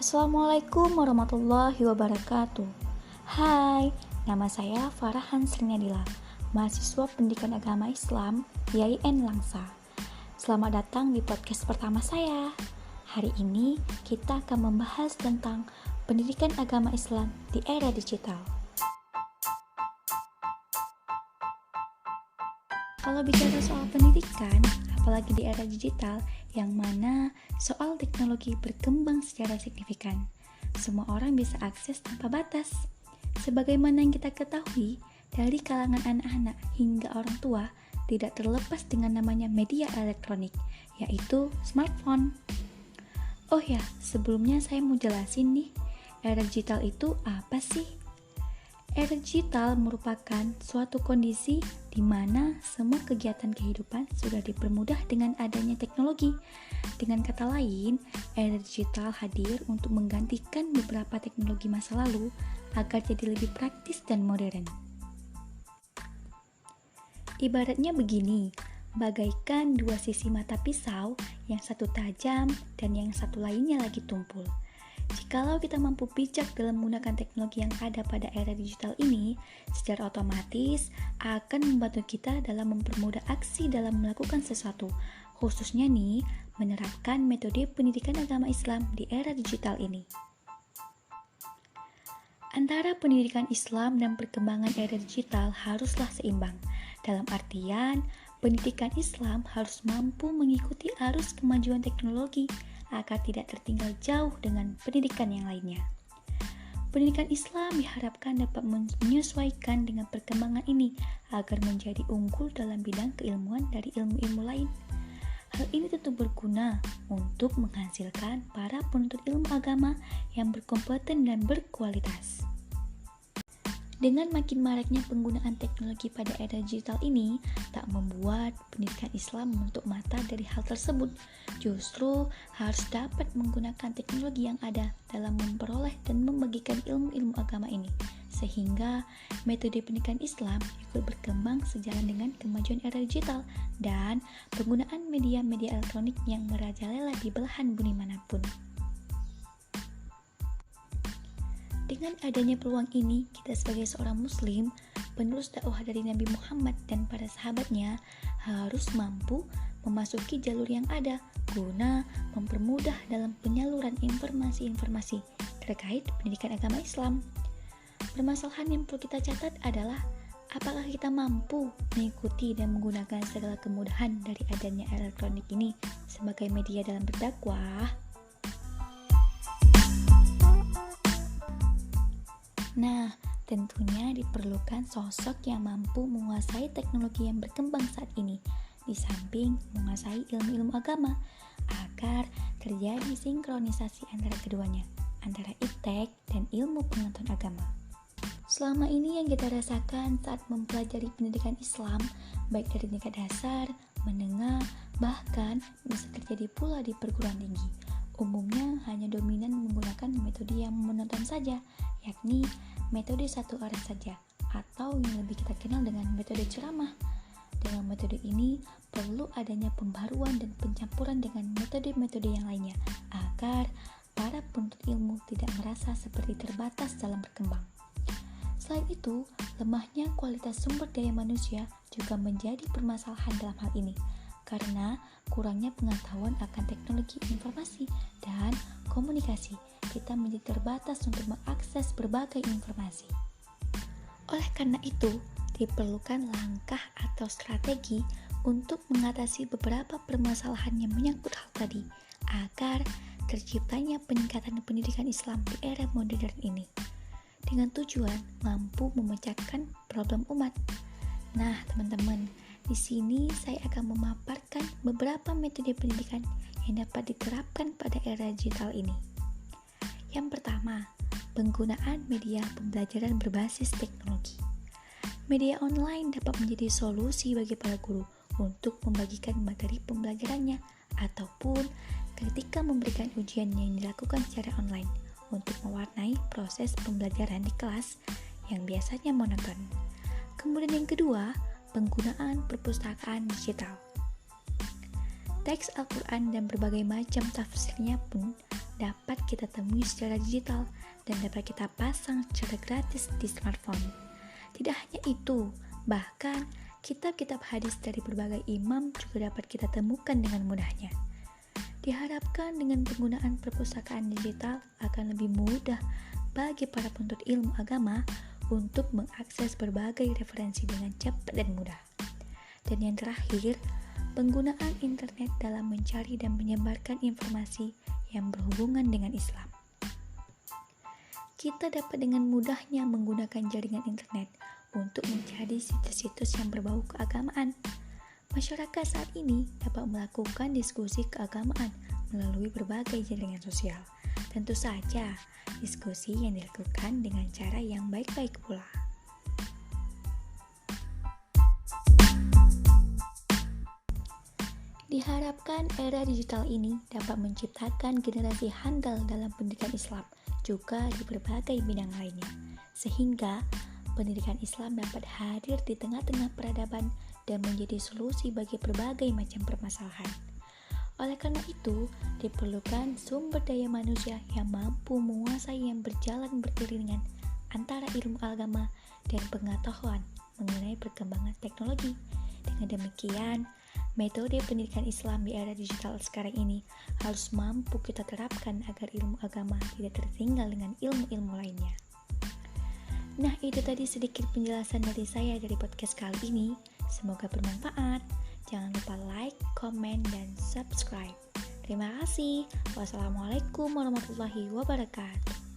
Assalamualaikum warahmatullahi wabarakatuh. Hai, nama saya Farhan Srinadila, mahasiswa Pendidikan Agama Islam IAIN Langsa. Selamat datang di podcast pertama saya. Hari ini kita akan membahas tentang pendidikan agama Islam di era digital. Kalau bicara soal pendidikan, apalagi di era digital, yang mana soal teknologi berkembang secara signifikan. Semua orang bisa akses tanpa batas. Sebagaimana yang kita ketahui, dari kalangan anak-anak hingga orang tua, tidak terlepas dengan namanya media elektronik, yaitu smartphone. Oh ya, sebelumnya saya mau jelasin nih, era digital itu apa sih? Era digital merupakan suatu kondisi di mana semua kegiatan kehidupan sudah dipermudah dengan adanya teknologi. Dengan kata lain, era digital hadir untuk menggantikan beberapa teknologi masa lalu agar jadi lebih praktis dan modern. Ibaratnya begini, bagaikan dua sisi mata pisau, yang satu tajam dan yang satu lainnya lagi tumpul. Jikalau kita mampu bijak dalam menggunakan teknologi yang ada pada era digital ini, secara otomatis akan membantu kita dalam mempermudah aksi dalam melakukan sesuatu, khususnya nih, menerapkan metode pendidikan agama Islam di era digital ini. Antara pendidikan Islam dan perkembangan era digital haruslah seimbang, dalam artian pendidikan Islam harus mampu mengikuti arus kemajuan teknologi agar tidak tertinggal jauh dengan pendidikan yang lainnya. Pendidikan Islam diharapkan dapat menyesuaikan dengan perkembangan ini agar menjadi unggul dalam bidang keilmuan dari ilmu-ilmu lain. Hal ini tentu berguna untuk menghasilkan para penuntut ilmu agama yang berkompeten dan berkualitas. Dengan makin maraknya penggunaan teknologi pada era digital ini, tak membuat pendidikan Islam menutup mata dari hal tersebut. Justru harus dapat menggunakan teknologi yang ada dalam memperoleh dan membagikan ilmu-ilmu agama ini, sehingga metode pendidikan Islam ikut berkembang sejalan dengan kemajuan era digital dan penggunaan media-media elektronik yang merajalela di belahan bumi manapun. Dengan adanya peluang ini, kita sebagai seorang muslim, penerus dakwah dari Nabi Muhammad dan para sahabatnya harus mampu memasuki jalur yang ada guna mempermudah dalam penyaluran informasi-informasi terkait pendidikan agama Islam. Permasalahan yang perlu kita catat adalah apakah kita mampu mengikuti dan menggunakan segala kemudahan dari adanya elektronik ini sebagai media dalam berdakwah. Nah, tentunya diperlukan sosok yang mampu menguasai teknologi yang berkembang saat ini, di samping menguasai ilmu-ilmu agama, agar terjadi sinkronisasi antara keduanya, antara iptek dan ilmu pengetahuan agama. Selama ini yang kita rasakan saat mempelajari pendidikan Islam, baik dari tingkat dasar, menengah, bahkan bisa terjadi pula di perguruan tinggi. Umumnya hanya dominan menggunakan metode yang monoton saja, yakni metode satu arah saja, atau yang lebih kita kenal dengan metode ceramah. Dengan metode ini, perlu adanya pembaruan dan pencampuran dengan metode-metode yang lainnya, agar para penuntut ilmu tidak merasa seperti terbatas dalam berkembang. Selain itu, lemahnya kualitas sumber daya manusia juga menjadi permasalahan dalam hal ini, karena kurangnya pengetahuan akan teknologi informasi dan komunikasi, kita menjadi terbatas untuk mengakses berbagai informasi. Oleh karena itu, diperlukan langkah atau strategi untuk mengatasi beberapa permasalahan yang menyangkut hal tadi, agar terciptanya peningkatan pendidikan Islam di era modern ini, dengan tujuan mampu memecahkan problem umat. Nah, teman-teman, di sini saya akan memaparkan beberapa metode pendidikan yang dapat diterapkan pada era digital ini. Yang pertama, penggunaan media pembelajaran berbasis teknologi. Media online dapat menjadi solusi bagi para guru untuk membagikan materi pembelajarannya ataupun ketika memberikan ujian yang dilakukan secara online untuk mewarnai proses pembelajaran di kelas yang biasanya monoton. Kemudian yang kedua, penggunaan perpustakaan digital. Teks Al-Quran dan berbagai macam tafsirnya pun dapat kita temui secara digital dan dapat kita pasang secara gratis di smartphone. Tidak hanya itu, bahkan kitab-kitab hadis dari berbagai imam juga dapat kita temukan dengan mudahnya. Diharapkan dengan penggunaan perpustakaan digital akan lebih mudah bagi para penuntut ilmu agama untuk mengakses berbagai referensi dengan cepat dan mudah. Dan yang terakhir, penggunaan internet dalam mencari dan menyebarkan informasi yang berhubungan dengan Islam. Kita dapat dengan mudahnya menggunakan jaringan internet untuk mencari situs-situs yang berbau keagamaan. Masyarakat saat ini dapat melakukan diskusi keagamaan melalui berbagai jaringan sosial. Tentu saja, diskusi yang dilakukan dengan cara yang baik-baik pula. Diharapkan era digital ini dapat menciptakan generasi handal dalam pendidikan Islam, juga di berbagai bidang lainnya, sehingga pendidikan Islam dapat hadir di tengah-tengah peradaban dan menjadi solusi bagi berbagai macam permasalahan. Oleh karena itu, diperlukan sumber daya manusia yang mampu menguasai yang berjalan beriringan antara ilmu agama dan pengetahuan mengenai perkembangan teknologi. Dengan demikian, metode pendidikan Islam di era digital sekarang ini harus mampu kita terapkan agar ilmu agama tidak tertinggal dengan ilmu-ilmu lainnya. Nah, itu tadi sedikit penjelasan dari saya dari podcast kali ini. Semoga bermanfaat. Jangan lupa like, komen, dan subscribe. Terima kasih. Wassalamualaikum warahmatullahi wabarakatuh.